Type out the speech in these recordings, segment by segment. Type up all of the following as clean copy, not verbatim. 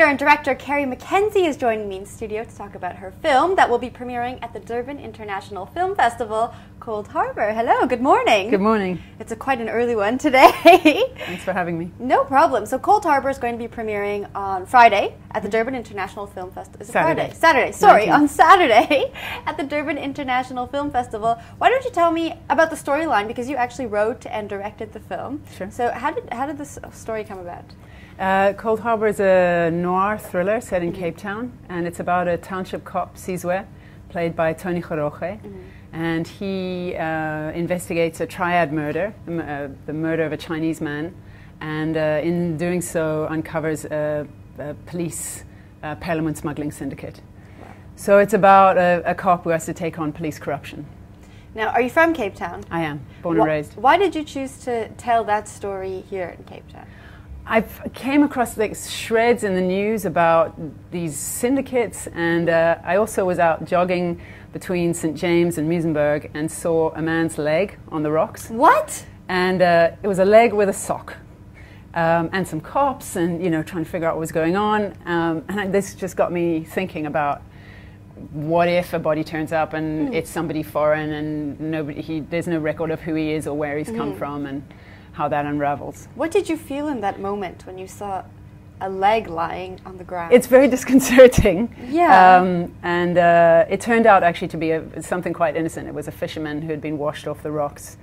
Writer and director Carey McKenzie is joining me in studio to talk about her film that will be premiering at the Durban International Film Festival, Cold Harbour. Hello, good morning. Good morning. It's quite an early one today. Thanks for having me. No problem. So Cold Harbour is going to be premiering on Friday at the Durban International Film Festival. Is it Saturday. Friday? Saturday. Sorry, 19th. on Saturday at the Durban International Film Festival. Why don't you tell me about the storyline, because you actually wrote and directed the film. Sure. So how did this story come about? Cold Harbour is a noir thriller set in Cape Town, and it's about a township cop, Sizwe, played by Tony Goroge, and he investigates a triad murder, the murder of a Chinese man, and in doing so uncovers a police parliament smuggling syndicate. Wow. So it's about a cop who has to take on police corruption. Now, are you from Cape Town? I am, born and raised. Why did you choose to tell that story here in Cape Town? I came across like shreds in the news about these syndicates, and I also was out jogging between St. James and Muizenberg and saw a man's leg on the rocks. What? And it was a leg with a sock, and some cops, and trying to figure out what was going on. And this just got me thinking about, what if a body turns up and it's somebody foreign, and there's no record of who he is or where he's come from, and how that unravels. What did you feel in that moment when you saw a leg lying on the ground? It's very disconcerting. Yeah. And it turned out actually to be something quite innocent. It was a fisherman who had been washed off the rocks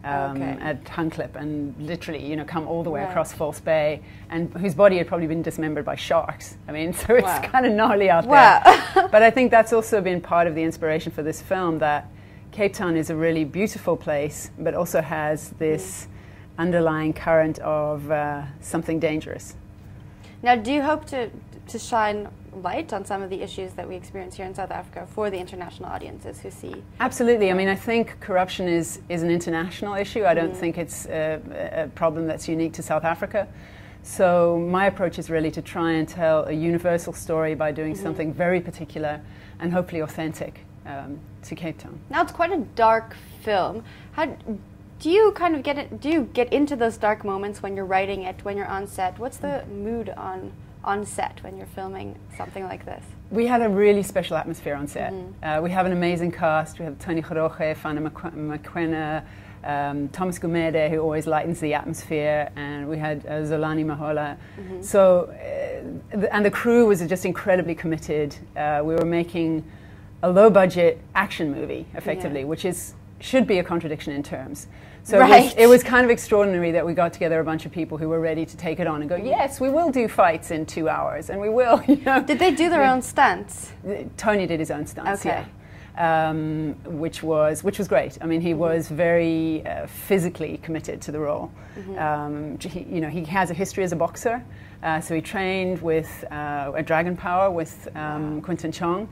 at Huncliffe, and literally, come all the way across False Bay, and whose body had probably been dismembered by sharks. I mean, so it's kind of gnarly out there. But I think that's also been part of the inspiration for this film, that Cape Town is a really beautiful place, but also has this underlying current of something dangerous. Now, do you hope to shine light on some of the issues that we experience here in South Africa for the international audiences who see? Absolutely. I mean, I think corruption is an international issue. I don't think it's a problem that's unique to South Africa. So my approach is really to try and tell a universal story by doing something very particular and hopefully authentic to Cape Town. Now, it's quite a dark film. Do you kind of get into those dark moments when you're writing it, when you're on set? What's the mood on set when you're filming something like this? We had a really special atmosphere on set. We have an amazing cast. We have Tony Goroge, Fana Makwena, Thomas Gumede, who always lightens the atmosphere, and we had Zolani Mahola. So, and the crew was just incredibly committed. We were making a low-budget action movie, effectively, which should be a contradiction in terms. So it was kind of extraordinary that we got together a bunch of people who were ready to take it on and go, yes, we will do fights in 2 hours, and we will. Did they do their own stunts? Tony did his own stunts, which was great. I mean, he was very physically committed to the role. He has a history as a boxer, so he trained with a Dragon Power with Quinton Chong,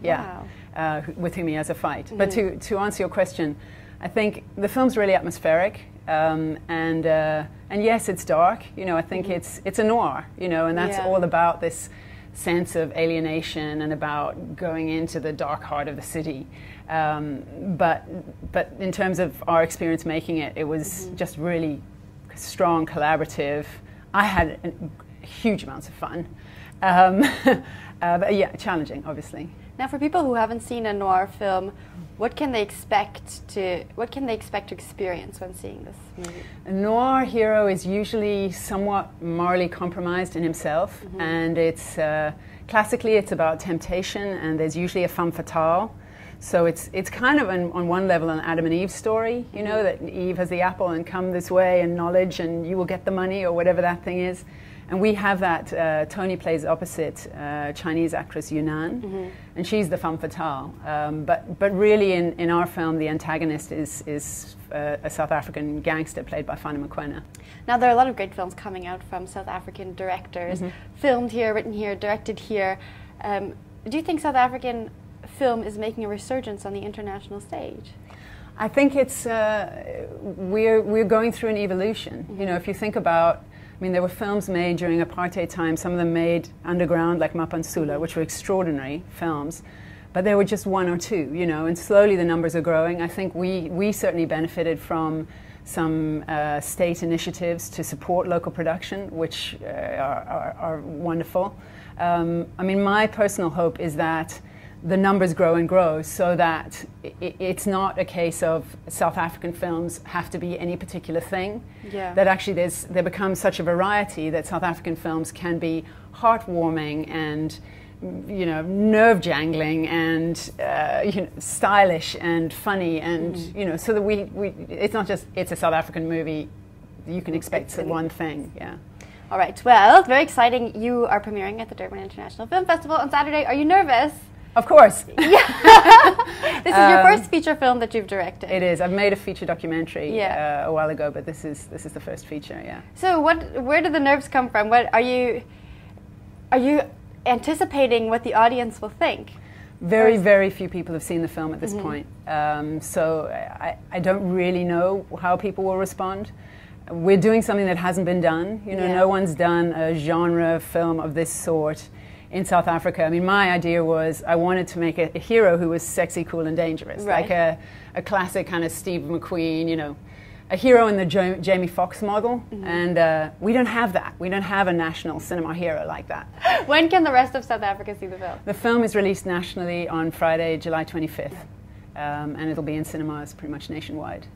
with whom he has a fight. But to answer your question, I think the film's really atmospheric, and yes, it's dark. I think it's a noir, and that's all about this sense of alienation and about going into the dark heart of the city. But in terms of our experience making it, it was just really strong, collaborative. I had huge amounts of fun, but challenging, obviously. Now, for people who haven't seen a noir film, what can they expect to experience when seeing this movie? A noir hero is usually somewhat morally compromised in himself, and it's classically it's about temptation, and there's usually a femme fatale. So it's kind of on one level an Adam and Eve story, that Eve has the apple and come this way and knowledge, and you will get the money or whatever that thing is. And we have that. Tony plays opposite Chinese actress Yunnan, and she's the femme fatale. But really, in our film, the antagonist is a South African gangster played by Fana Makwena. Now, there are a lot of great films coming out from South African directors, filmed here, written here, directed here. Do you think South African film is making a resurgence on the international stage? I think it's we're going through an evolution. If you think about, there were films made during apartheid time, some of them made underground, like Mapansula, which were extraordinary films, but there were just one or two, and slowly the numbers are growing. I think we certainly benefited from some state initiatives to support local production, which are wonderful. I mean, my personal hope is that the numbers grow and grow, so that it's not a case of South African films have to be any particular thing. Yeah. That actually there becomes such a variety that South African films can be heartwarming and, you know, nerve jangling and you know, stylish and funny, and you know, so that it's not just it's a South African movie. You can expect one thing. Yeah. All right. Well, very exciting. You are premiering at the Durban International Film Festival on Saturday. Are you nervous? Of course. Yeah. This is your first feature film that you've directed. It is. I've made a feature documentary a while ago, but this is the first feature. Yeah. So, where did the nerves come from? What are you anticipating what the audience will think? Very, very few people have seen the film at this point, so I don't really know how people will respond. We're doing something that hasn't been done. You know, no one's done a genre film of this sort in South Africa. I mean, my idea was I wanted to make a hero who was sexy, cool, and dangerous, like a classic kind of Steve McQueen, you know, a hero in the Jamie Foxx model, and we don't have that. We don't have a national cinema hero like that. When can the rest of South Africa see the film? The film is released nationally on Friday, July 25th, and it'll be in cinemas pretty much nationwide.